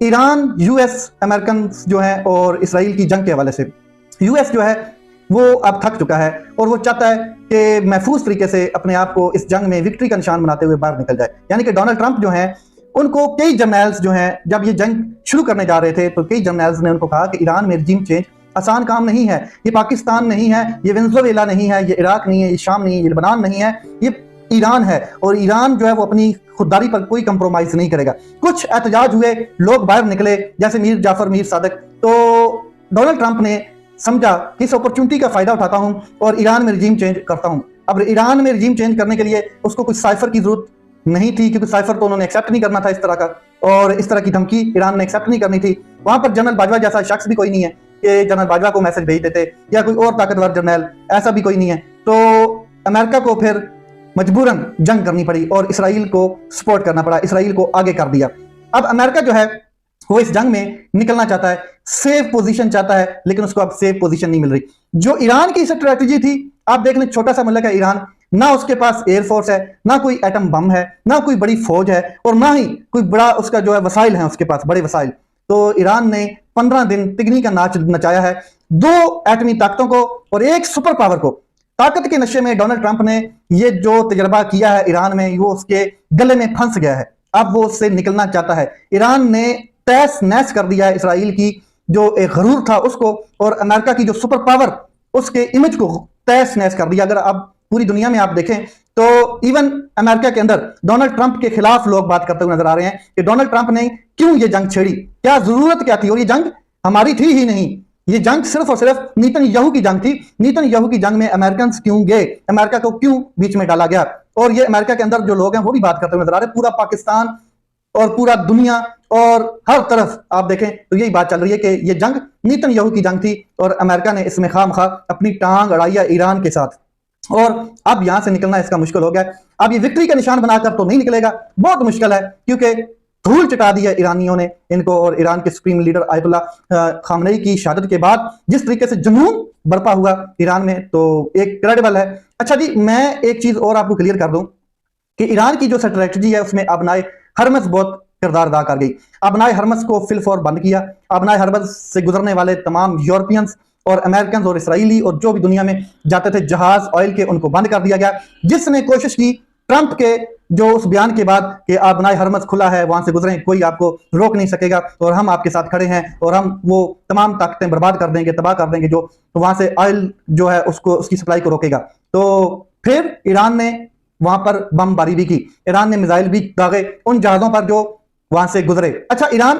Iran, US, American जो है और इसराइल की जंग के हवाले से यूएस जो है वो अब थक चुका है और वो चाहता है कि महफूज तरीके से अपने आप को इस जंग में विक्ट्री का निशान बनाते हुए बाहर निकल जाए। यानी कि डोनाल्ड ट्रंप जो है उनको कई जर्नल्स जो हैं जब ये जंग शुरू करने जा रहे थे तो कई जर्नल्स ने उनको कहा कि ईरान में रजीम चेंज आसान काम नहीं है, ये पाकिस्तान नहीं है, ये वेनेजुएला नहीं है, ये इराक नहीं है, ये शाम नहीं है, ये लेबनान नहीं है, ये ईरान है। और ईरान जो है वो अपनी खुददारी पर कोई कंप्रोमाइज नहीं करेगा। कुछ एहतजाज हुए, लोग बाहर निकले जैसे मीर जाफर, मीर सादक। तो डोनाल्ड ट्रंप ने समझा कि इस अपॉर्चुनिटी का फायदा उठाता हूं और ईरान में रजीम चेंज करता हूं। अब ईरान में रजीम चेंज करने के लिए उसको कुछ साइफर की जरूरत नहीं थी, क्योंकि साइफर तो उन्होंने एक्सेप्ट नहीं करना था इस तरह का, और इस तरह की धमकी ईरान ने एक्सेप्ट नहीं करनी थी। वहां पर जनरल बाजवा जैसा शख्स भी कोई नहीं है कि जनरल बाजवा को मैसेज भेज देते, या कोई और ताकतवर जनरल, ऐसा भी कोई नहीं है। तो अमेरिका को फिर मजबूरन जंग करनी पड़ी और इसराइल को सपोर्ट करना पड़ा, इसराइल को आगे कर दिया। अब अमेरिका जो है वो इस जंग में निकलना चाहता है, सेफ पोजीशन चाहता है, लेकिन उसको अब सेफ पोजीशन नहीं मिल रही। जो ईरान की स्ट्रेटजी थी, आप देख लें, छोटा सा मुल्क है ईरान, ना उसके पास एयरफोर्स है, ना कोई एटम बम है, ना कोई बड़ी फौज है, और ना ही कोई बड़ा उसका जो है वसाइल है, उसके पास बड़े वसाइल। तो ईरान ने 15 दिन तिगनी का नाच नचाया है, 2 एटमी ताकतों को और एक सुपर पावर को। ताकत के नशे में डोनाल्ड ट्रंप ने ये जो तजर्बा किया है ईरान में, वो उसके गले में फंस गया है। अब वो उससे निकलना चाहता है। ईरान ने तहस नहस कर दिया है इसराइल की जो एक गरूर था उसको, और अमेरिका की जो सुपर पावर, उसके इमेज को तहस नहस कर दिया। अगर अब पूरी दुनिया में आप देखें तो इवन अमेरिका के अंदर डोनाल्ड ट्रंप के खिलाफ लोग बात करते हुए नजर आ रहे हैं कि डोनाल्ड ट्रंप ने क्यों ये जंग छेड़ी, क्या जरूरत क्या थी, और ये जंग हमारी थी ही नहीं। ये जंग सिर्फ और सिर्फ नेतन्याहू की जंग थी। नेतन्याहू की जंग में अमेरिकन क्यों गए, अमेरिका को क्यों बीच में डाला गया। और ये अमेरिका के अंदर जो लोग हैं वो भी बात करते हुए नजर आ रहे हैं, पूरा पाकिस्तान और पूरा दुनिया और हर तरफ आप देखें तो यही बात चल रही है कि ये जंग नेतन्याहू की जंग थी और अमेरिका ने इसमें खामखा अपनी टांग अड़ाई है ईरान के साथ। और अब यहां से निकलना इसका मुश्किल हो गया। अब ये विक्ट्री का निशान बनाकर तो नहीं निकलेगा, बहुत मुश्किल है, क्योंकि धूल चटा दी है ईरानियों ने इनको। और ईरान के सुप्रीम लीडर आयतुल्लाह खामनेई की शहादत के बाद जिस तरीके से जुनून बरपा हुआ ईरान में, तो एक क्रेडिबल है। अच्छा जी, मैं एक चीज और आपको क्लियर कर दूं कि ईरान की जो स्ट्रेटजी है उसमें अबनाए हरमस बहुत किरदार अदा कर गई। अबनाए हरमस को फिल फॉर बंद किया। अबनाए हरमस से गुजरने वाले तमाम यूरोपियंस और अमेरिकन और इसराइली और जो भी दुनिया में जाते थे जहाज ऑयल के, उनको बंद कर दिया गया। जिसने कोशिश की ट्रंप के जो उस बयान के बाद कि अबनाए हरमस खुला है, वहां से गुजरें, कोई आपको रोक नहीं सकेगा और हम आपके साथ खड़े हैं और हम वो तमाम ताकतें बर्बाद कर देंगे, तबाह कर देंगे जो वहां से ऑयल जो है उसको, उसकी सप्लाई को रोकेगा। तो फिर ईरान ने वहां पर बमबारी भी की, ईरान ने मिसाइल भी दागे उन जहाजों पर जो वहां से गुजरे। अच्छा, ईरान